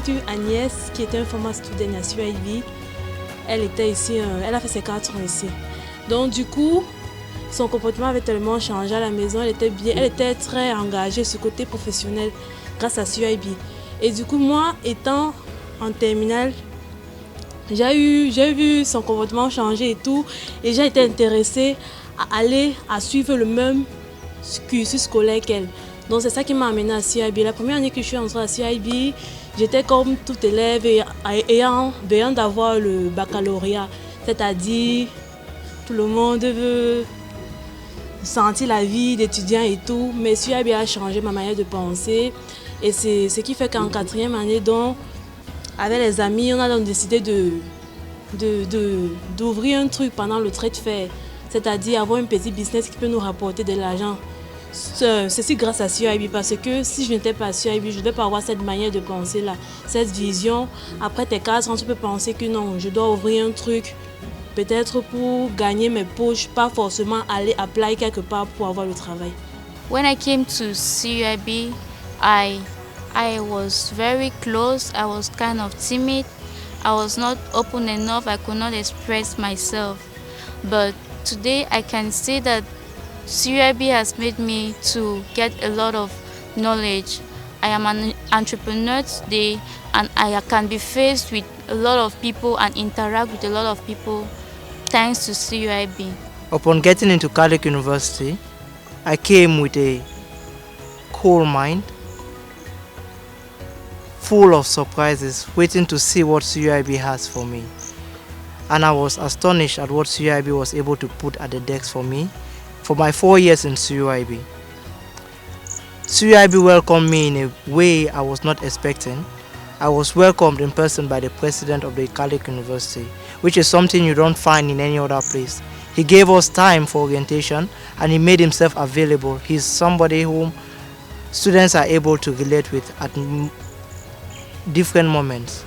une Agnès qui était un former student à CUIB. Elle était ici, elle a fait ses 4 ans ici. Donc du coup, son comportement avait tellement changé à la maison. Elle était bien, elle était très engagée sur le côté professionnel grâce à CUIB. Et du coup, moi, étant en terminale, j'ai vu son comportement changer et tout. Et j'ai été intéressée à suivre le même cursus scolaire qu'elle. Donc c'est ça qui m'a amenée à CUIB. La première année que je suis entrée à CUIB, j'étais comme tout élève ayant d'avoir le baccalauréat. C'est-à-dire, tout le monde veut sentir la vie d'étudiant et tout. Mais CUIB a changé ma manière de penser. Et c'est ce qui fait qu'en 4e année, donc, avec les amis, on a donc décidé d'ouvrir un truc pendant le trait de fer. C'est-à-dire avoir un petit business qui peut nous rapporter de l'argent. Ceci grâce à CUIB, parce que si je n'étais pas à CUIB, je ne vais pas avoir cette manière de penser là, cette vision. Après tes 4 ans, tu peux penser que non, je dois ouvrir un truc, peut-être pour gagner mes poches, pas forcément aller apply quelque part pour avoir le travail. When I came to CUIB, I was very close. I was kind of timid. I was not open enough. I could not express myself. But today I can say that CUIB has made me to get a lot of knowledge. I am an entrepreneur today, and I can be faced with a lot of people and interact with a lot of people thanks to CUIB. Upon getting into Catholic University, I came with a cool mind, full of surprises, waiting to see what CUIB has for me. And I was astonished at what CUIB was able to put at the decks for me for my 4 years in CUIB. CUIB welcomed me in a way I was not expecting. I was welcomed in person by the president of the Catholic University, which is something you don't find in any other place. He gave us time for orientation and he made himself available. He's somebody whom students are able to relate with at different moments.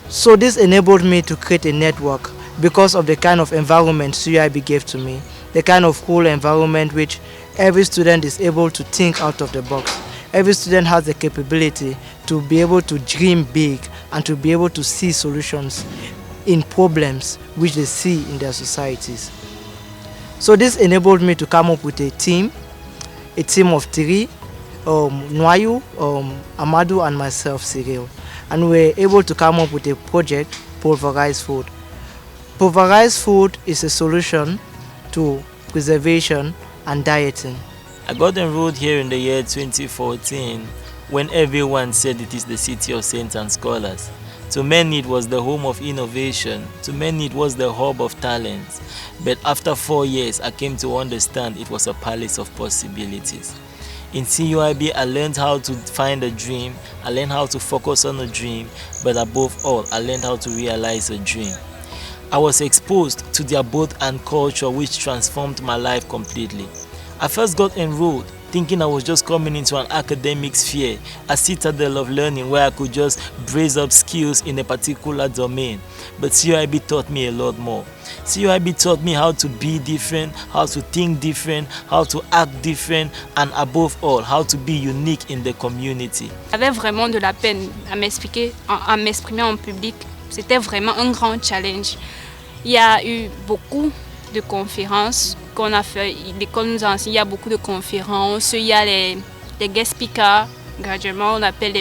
So this enabled me to create a network because of the kind of environment CUIB gave to me, the kind of cool environment which every student is able to think out of the box. Every student has the capability to be able to dream big and to be able to see solutions in problems which they see in their societies. So this enabled me to come up with a team of 3, Noayu, Amadou and myself, Cyril. And we were able to come up with a project, pulverized food. Pulverized food is a solution to preservation and dieting. I got enrolled here in the year 2014 when everyone said it is the city of saints and scholars. To many it was the home of innovation, to many it was the hub of talents. But after 4 years I came to understand it was a palace of possibilities. In CUIB I learned how to find a dream, I learned how to focus on a dream, but above all I learned how to realize a dream. I was exposed to their both and culture which transformed my life completely. I first got enrolled thinking I was just coming into an academic sphere, a citadel of learning where I could just brace up skills in a particular domain. But CUIB taught me a lot more. CUIB taught me how to be different, how to think different, how to act different, and above all, how to be unique in the community. J'avais vraiment de la peine à m'exprimer en public. C'était vraiment un grand challenge. Il y a eu beaucoup de conférences qu'on a fait, l'école nous a enseigné, il y a beaucoup de conférences, il y a les guest speakers, graduellement on appelle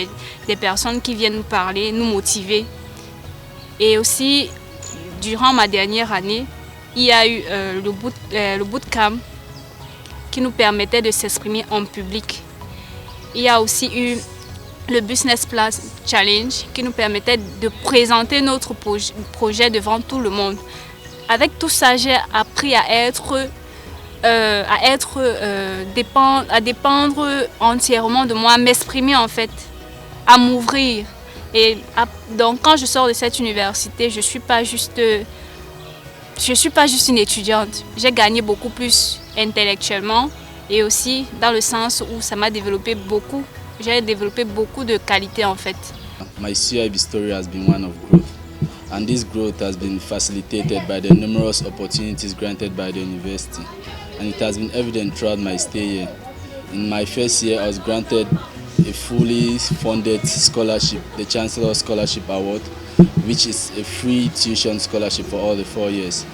des personnes qui viennent nous parler, nous motiver. Et aussi, durant ma dernière année, il y a eu le bootcamp qui nous permettait de s'exprimer en public. Il y a aussi eu le Business Plan Challenge qui nous permettait de présenter notre projet devant tout le monde. Avec tout ça, j'ai appris à dépendre entièrement de moi, à m'exprimer en fait, à m'ouvrir. Et donc quand je sors de cette université, je suis pas juste une étudiante. J'ai gagné beaucoup plus intellectuellement et aussi dans le sens où ça m'a développé beaucoup. J'ai développé beaucoup de qualités en fait. My CUIB story has been one of growth, and this growth has been facilitated by the numerous opportunities granted by the university, and it has been evident throughout my stay here. In my first year, I was granted a a fully funded scholarship, the Chancellor Scholarship Award, which is a free tuition scholarship for all the 4 years.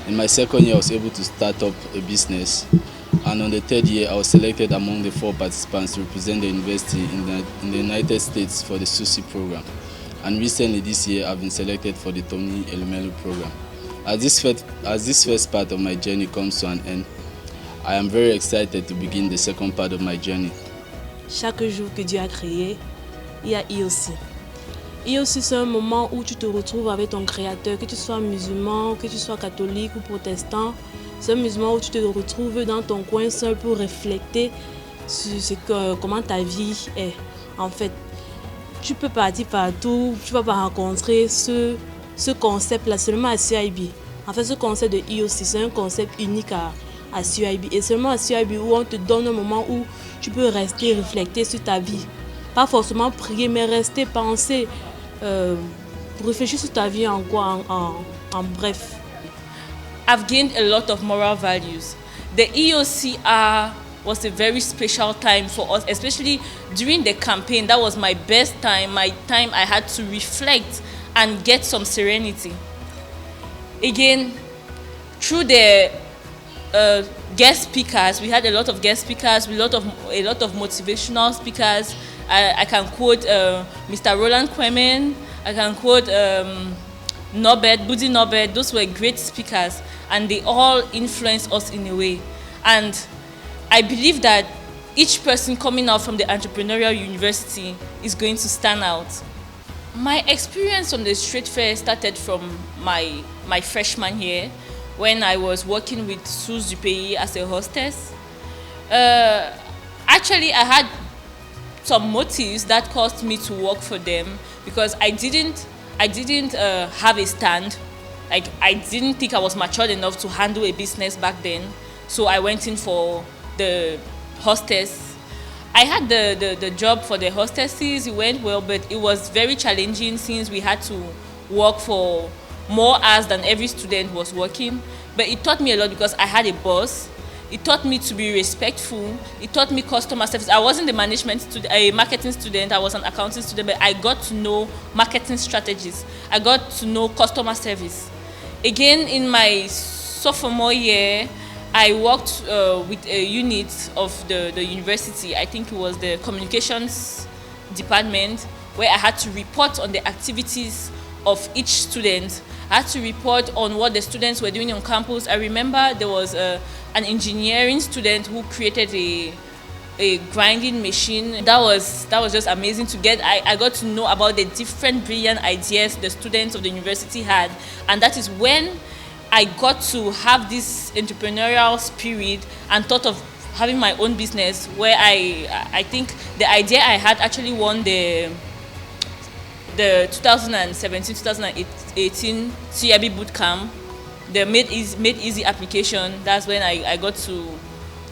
In my second year, I was able to start up a business, and on the third year, I was selected among the 4 participants to represent the university in the United States for the SUSI program. And recently this year, I've been selected for the Tony Elumelu program. As this first part of my journey comes to an end, I am very excited to begin the second part of my journey. Chaque jour que Dieu a créé, il y a IOC. IOC, c'est un moment où tu te retrouves avec ton créateur, que tu sois musulman, que tu sois catholique ou protestant. C'est un moment où tu te retrouves dans ton coin seul pour réfléchir sur comment ta vie est. En fait, tu peux partir partout, tu ne vas pas rencontrer ce concept-là seulement à CUIB. En fait, ce concept de IOC, c'est un concept unique à CUIB. Et seulement à CUIB où on te donne un moment où tu peux rester, réfléchir sur ta vie. Pas forcément prier, mais rester, penser, réfléchir sur ta vie en bref. I've gained a lot of moral values. The EOCR was a very special time for us, especially during the campaign. That was my best time, my time I had to reflect and get some serenity. Again, through the guest speakers, we had a lot of guest speakers, a lot of motivational speakers. I can quote Mr. Roland Kwemen, I can quote Budi Nobed. Those were great speakers, and they all influenced us in a way. And I believe that each person coming out from the entrepreneurial university is going to stand out. My experience on the street fair started from my freshman year when I was working with Sous du Pays as a hostess. Actually, I had some motives that caused me to work for them because I didn't have a stand. Like, I didn't think I was matured enough to handle a business back then. So I went in for the hostess. I had the job for the hostesses. It went well, but it was very challenging since we had to work for more hours than every student was working. But it taught me a lot because I had a boss. It taught me to be respectful. It taught me customer service. I wasn't a marketing student. I was an accounting student, but I got to know marketing strategies. I got to know customer service. Again, in my sophomore year, I worked with a unit of the university. I think it was the communications department, where I had to report on the activities of each student. I had to report on what the students were doing on campus. I remember there was an engineering student who created a grinding machine. That was just amazing to get. I got to know about the different brilliant ideas the students of the university had, and that is when I got to have this entrepreneurial spirit and thought of having my own business, where I think the idea I had actually won the 2017-2018 CUIB bootcamp, the Made Easy application. That's when I got to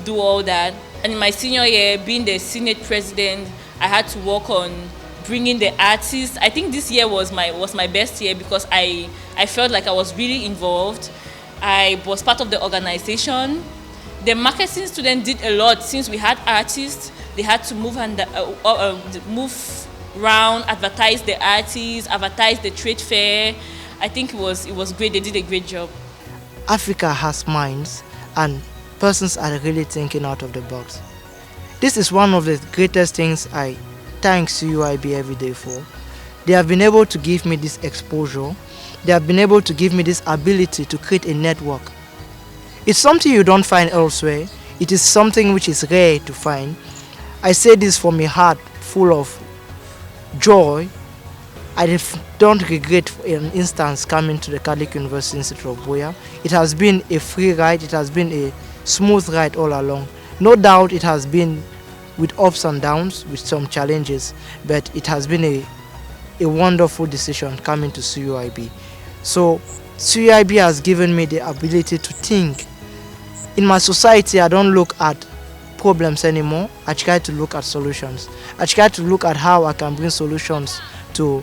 do all that. And in my senior year, being the Senate president, I had to work on bringing the artists. I think this year was my best year because I felt like I was really involved. I was part of the organization. The marketing students did a lot since we had artists. They had to move around, advertise the artists, advertise the trade fair. I think it was great. They did a great job. Africa has minds, and persons are really thinking out of the box. This is one of the greatest things I thank CUIB every day for. They have been able to give me this exposure. They have been able to give me this ability to create a network. It's something you don't find elsewhere. It is something which is rare to find. I say this from a heart full of joy. I don't regret an instance coming to the Catholic University Institute of Buea. It has been a free ride. It has been a smooth ride all along. No doubt it has been with ups and downs, with some challenges, but it has been a wonderful decision coming to CUIB. So CUIB has given me the ability to think. In my society, I don't look at problems anymore. I try to look at solutions. I try to look at how I can bring solutions to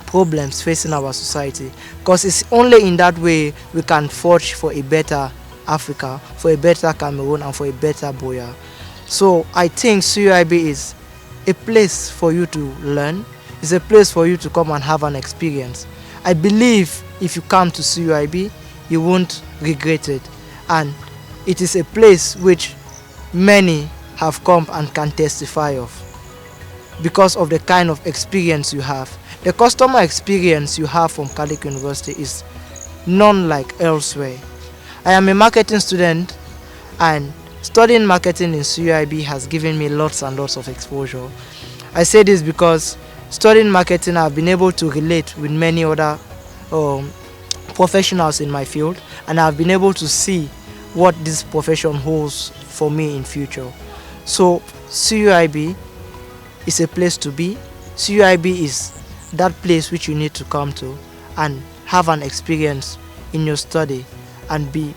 problems facing our society, because it's only in that way we can forge for a better Africa, for a better Cameroon, and for a better Buea. So I think CUIB is a place for you to learn. It's a place for you to come and have an experience. I believe if you come to CUIB, you won't regret it. And it is a place which many have come and can testify of because of the kind of experience you have. The customer experience you have from Catholic University is none like elsewhere. I am a marketing student, and studying marketing in CUIB has given me lots and lots of exposure. I say this because studying marketing, I've been able to relate with many other professionals in my field, and I've been able to see what this profession holds for me in future. So CUIB is a place to be. CUIB is that place which you need to come to and have an experience in your study, and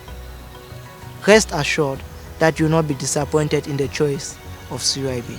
rest assured that you will not be disappointed in the choice of CUIB.